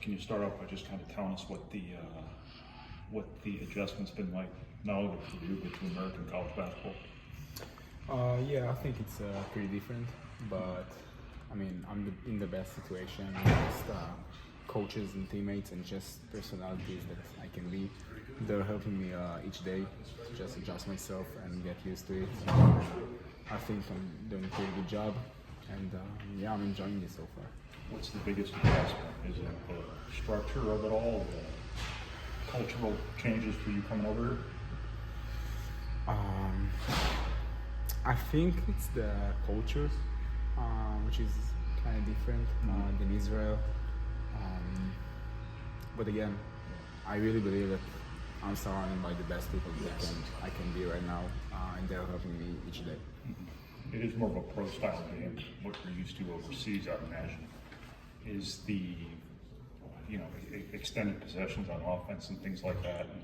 can you start off by just kind of telling us what the adjustment's been like, not only with Purdue, but to American college basketball? Yeah, I think it's pretty different, but I mean, I'm in the best situation, just coaches and teammates and just personalities that I can be. They're helping me each day to just adjust myself and get used to it. I think I'm doing a pretty good job, and yeah, I'm enjoying it so far. What's the biggest adjustment? Is it the structure of it all, the cultural changes for you coming over here? I think it's the culture, which is kind of different than Israel. But again, I really believe that I'm surrounded by the best people that I can be right now, and they're helping me each day. It is more of a pro style game, what you're used to overseas, I imagine. Is the extended possessions on offense and things like that, and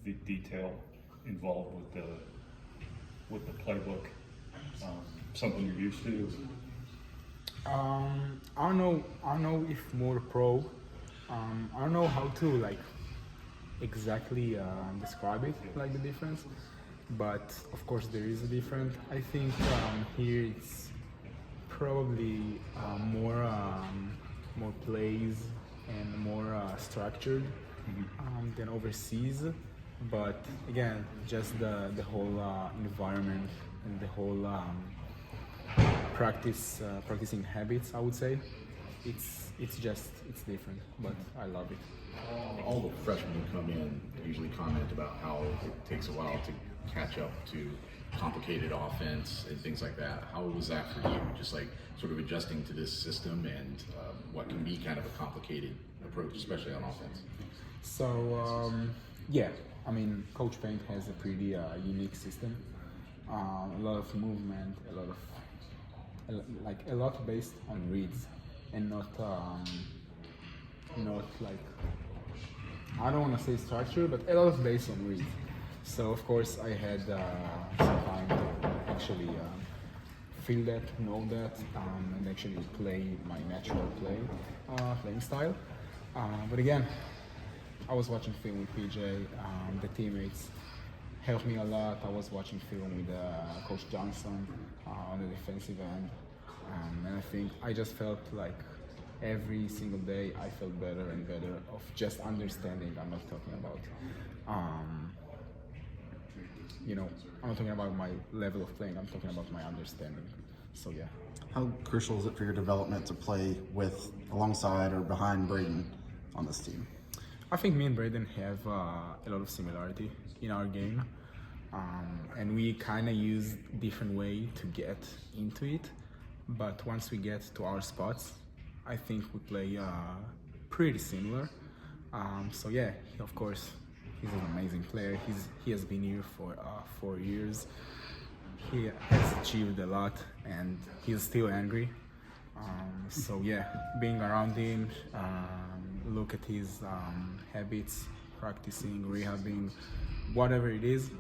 the detail involved with the playbook, something you're used to? I don't know if more pro. I don't know how to exactly describe it, like the difference. But of course there is a difference. I think here it's probably more plays and more structured than overseas. But again, just the whole environment and the whole practicing habits, I would say, it's different. But I love it. All the freshmen who come in usually comment about how it takes a while to catch up to complicated offense and things like that. How was that for you? Just like sort of adjusting to this system and what can be kind of a complicated approach, especially on offense. So yeah, I mean, Coach Paint has a pretty unique system. A lot of movement, a lot based on reads, and not like, I don't want to say structure, but a lot of based on reads. So of course I had some time to actually feel that, know that, and actually play my natural playing style. But again, I was watching film with PJ. The teammates helped me a lot. I was watching film with Coach Johnson on the defensive end, and I think I just felt like every single day I felt better and better of just understanding. I'm not talking about, I'm not talking about my level of playing. I'm talking about my understanding. So yeah. How crucial is it for your development to play alongside or behind Braden on this team? I think me and Braden have a lot of similarity in our game, and we kind of use different way to get into it. But once we get to our spots, I think we play pretty similar. So yeah, of course, he's an amazing player. He has been here for 4 years. He has achieved a lot, and he's still angry. So yeah, being around him, look at his habits, practicing, rehabbing, whatever it is,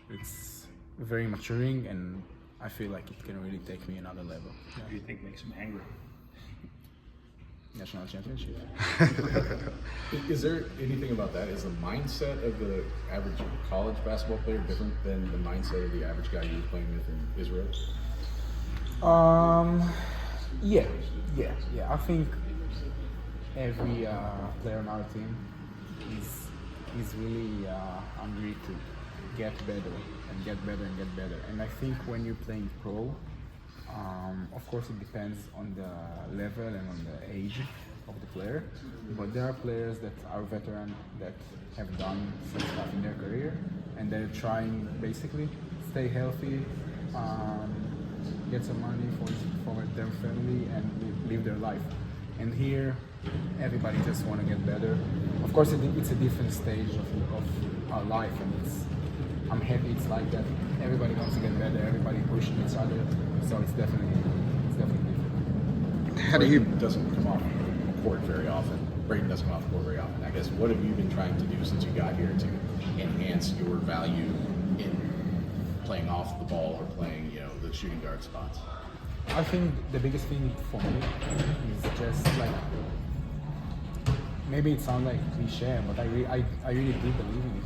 it's very maturing, and I feel like it can really take me another level. What do you think makes him angry? National championship. Is there anything about that? Is the mindset of the average college basketball player different than the mindset of the average guy you were playing with in Israel? Yeah. I think every player on our team is really hungry to get better and get better and get better. And I think when you're playing pro, of course it depends on the level and on the age of the player, but there are players that are veteran that have done some stuff in their career, and they're trying basically stay healthy, get some money for their family, and live their life. And here, everybody just want to get better. Of course, it's a different stage of our life, and I'm happy it's like that. Everybody wants to get better. Everybody pushing each other. So it's definitely different. How do you doesn't come off the court very often? Braden doesn't come off the court very often. I guess what have you been trying to do since you got here to enhance your value in playing off the ball or playing, the shooting guard spots? I think the biggest thing for me is just maybe it sounds like cliche, but I really do believe in it.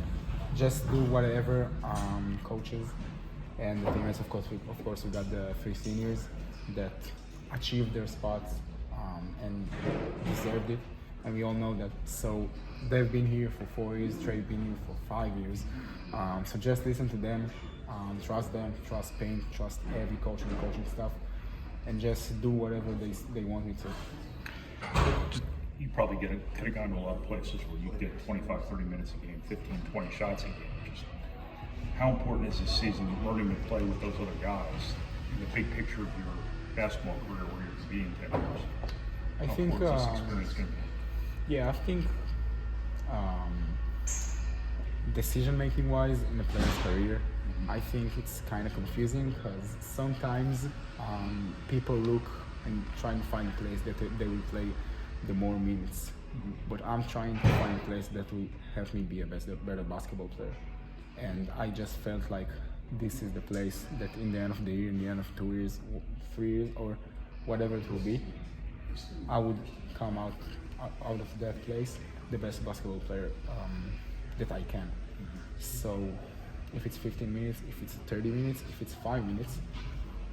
Just do whatever coaches and the teammates. Of course, we got the 3 seniors that achieved their spots and deserved it, and we all know that. So they've been here for 4 years. Trey's been here for 5 years. So just listen to them, trust them, trust Paint, trust every coach and coaching staff, and just do whatever they want me to. You probably could have gone to a lot of places where you get 25, 30 minutes a game, 15, 20 shots a game. Just how important is this season learning to play with those other guys in the big picture of your basketball career where you're going to be in 10 years? I How think, important is this experience going to be? Yeah, I think decision making wise in a player's career, I think it's kind of confusing because sometimes people look and try and find a place that they will play the more minutes. But I'm trying to find a place that will help me be a better basketball player. And I just felt like this is the place that in the end of the year, in the end of 2 years, 3 years, or whatever it will be, I would come out of that place the best basketball player that I can. So if it's 15 minutes, if it's 30 minutes, if it's 5 minutes,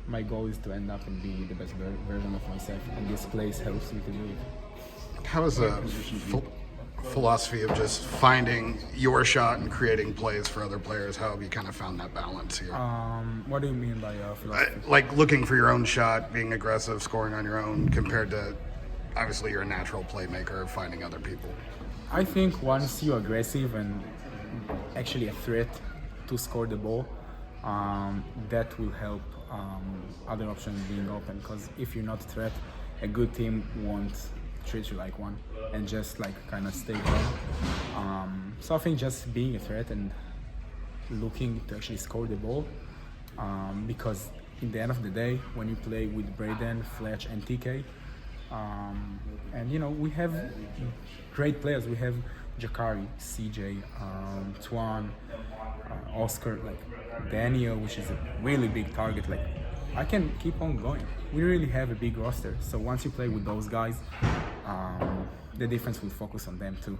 my goal is to end up and be the best version of myself, and this place helps me to do it. How is the philosophy of just finding your shot and creating plays for other players? How have you kind of found that balance here? What do you mean by philosophy? Like looking for your own shot, being aggressive, scoring on your own, compared to obviously you're a natural playmaker, finding other people. I think once you're aggressive and actually a threat to score the ball, that will help other options being open. Because if you're not a threat, a good team won't treat you like one and just like kind of stay calm. So I think just being a threat and looking to actually score the ball, because in the end of the day, when you play with Braden, Fletch, and TK, and you know we have great players. We have Jakari, CJ, Tuan, Oscar, like Daniel, which is a really big target. Like I can keep on going. We really have a big roster. So once you play with those guys, the defense will focus on them too.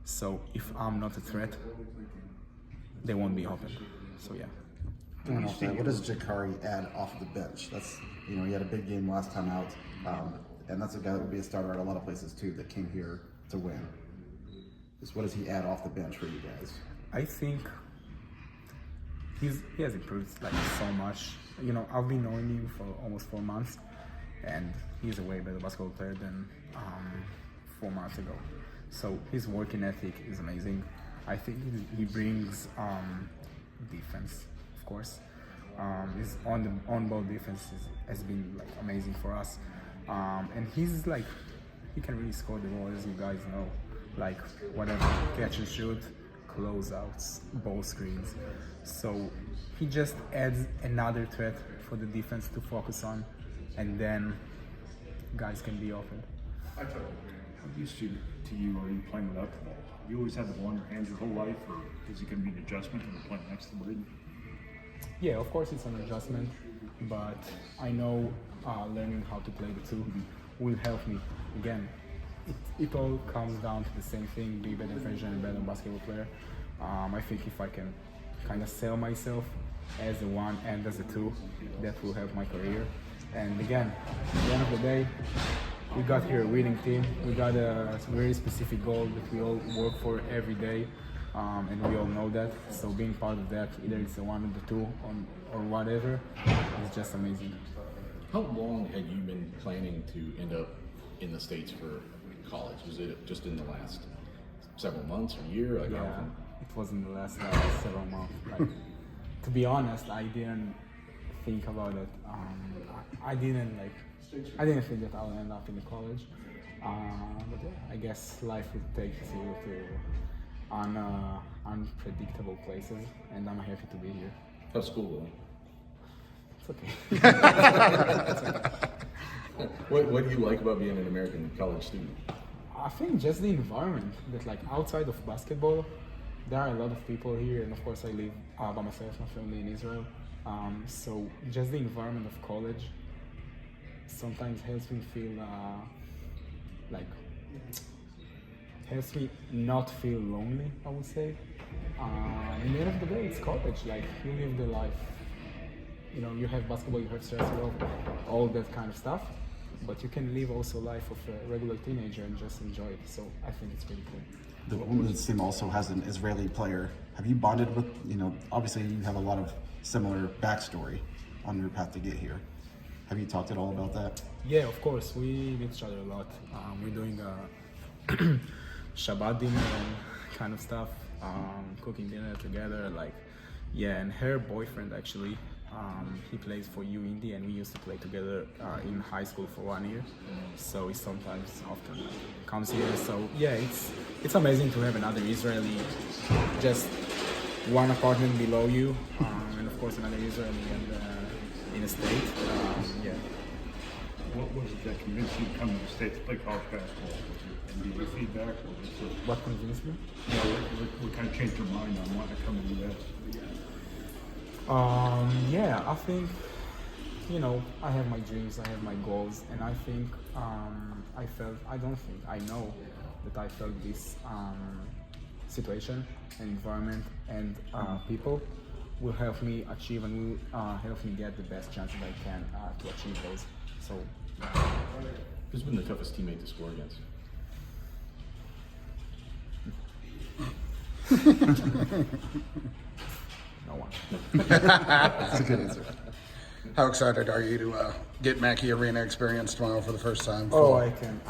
So if I'm not a threat, they won't be open. So yeah. What does Jakari add off the bench? That's he had a big game last time out, and that's a guy that would be a starter at a lot of places too that came here to win. Just what does he add off the bench for you guys? I think he has improved like so much. I've been knowing him for almost 4 months, and he's a way better basketball player than 4 months ago. So his working ethic is amazing. I think he brings defense, of course. His on-ball defense has been like amazing for us, and he's like he can really score the ball, as you guys know. Like whatever, catch and shoot, closeouts, ball screens. So he just adds another threat for the defense to focus on, and then guys can be open. How used to you are you playing without the ball? Have you always had the ball in your hands your whole life, or is it going to be an adjustment when you're playing next to Braden? Yeah, of course it's an adjustment, but I know learning how to play the two will help me. Again, it all comes down to the same thing: be a better version, a better basketball player. I think if I can kind of sell myself as a one and as a two, that will help my career. And again, at the end of the day, we got here a winning team. We got a very specific goal that we all work for every day, and we all know that. So being part of that, either it's the one or the two or whatever, is just amazing. How long had you been planning to end up in the States for college? Was it just in the last several months or year? Like Yeah, it was in the last several months. Like, to be honest, I didn't think about it. I didn't think that I would end up in the college. But yeah, I guess life would take you to unpredictable places, and I'm happy to be here. How's school going? It's okay. It's okay. What do you like about being an American college student? I think just the environment, that like outside of basketball, there are a lot of people here, and of course I live by myself, my family in Israel. So just the environment of college sometimes helps me feel like helps me not feel lonely, I would say. In the end of the day, it's college. Like, you live the life. You know, you have basketball, you have stress, you have all that kind of stuff. But you can live also life of a regular teenager and just enjoy it. So I think it's pretty cool. The women's team also has an Israeli player. Have you bonded with, obviously you have a lot of similar backstory on your path to get here. Have you talked at all about that? Yeah, of course. We meet each other a lot. We're doing Shabbat dinner and kind of stuff, cooking dinner together. And her boyfriend actually, he plays for UIndy, and we used to play together in high school for 1 year. So he sometimes often comes here. So yeah, it's amazing to have another Israeli, just one apartment below you, and of course another Israeli in a state. Yeah. What was it that convinced you to come to the States to play college basketball? Was it NBA feedback, or was it, What convinced me? what kind of changed your mind on wanting to come to the U.S.? Yeah, I think, I have my dreams, I have my goals, and I think I know that I felt this situation, environment, and people will help me achieve and will help me get the best chances I can to achieve those. So, Who's been the toughest teammate to score against? no one. That's a good answer. How excited are you to get Mackey Arena experience tomorrow for the first time? Oh, I can't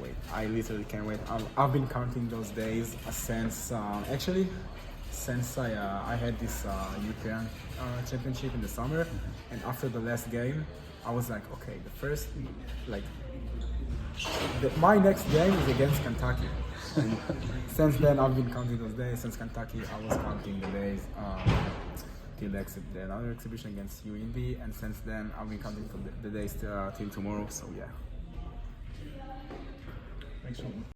wait. I literally can't wait. I've been counting those days since I had this European championship in the summer, and after the last game, I was like, okay, my next game is against Kentucky. And since then, I've been counting those days. Since Kentucky, I was counting the days till another exhibition against UIndy, and since then, I've been counting the days till tomorrow. So yeah. Thanks so much.